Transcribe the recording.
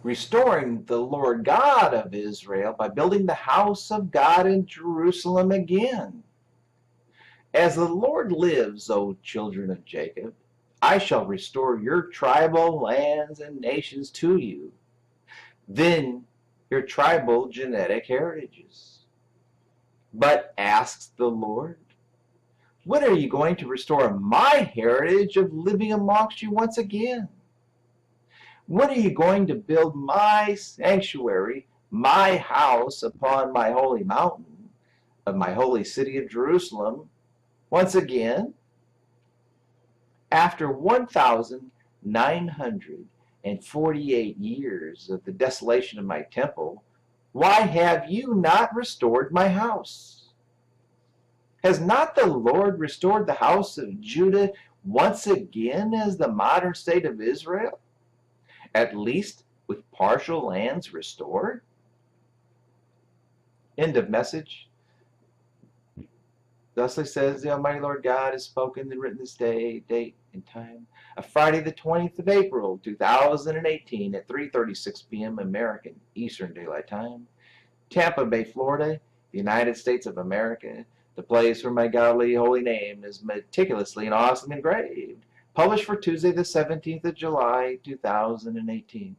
restoring the Lord God of Israel by building the house of God in Jerusalem again. As the Lord lives, O children of Jacob, I shall restore your tribal lands and nations to you, then your tribal genetic heritages. But asks the Lord, when are you going to restore my heritage of living amongst you once again? When are you going to build my sanctuary, my house upon my holy mountain of my holy city of Jerusalem once again? After 1,948 years of the desolation of my temple, why have you not restored my house? Has not the Lord restored the house of Judah once again as the modern state of Israel, at least with partial lands restored? End of message. Thusly says the Almighty Lord God, has spoken and written this day, date, and time of Friday the 20th of April, 2018 at 3:36 p.m. American Eastern Daylight Time, Tampa Bay, Florida, the United States of America, the place where my godly holy name is meticulously and awesomely engraved. Published for Tuesday the 17th of July, 2018.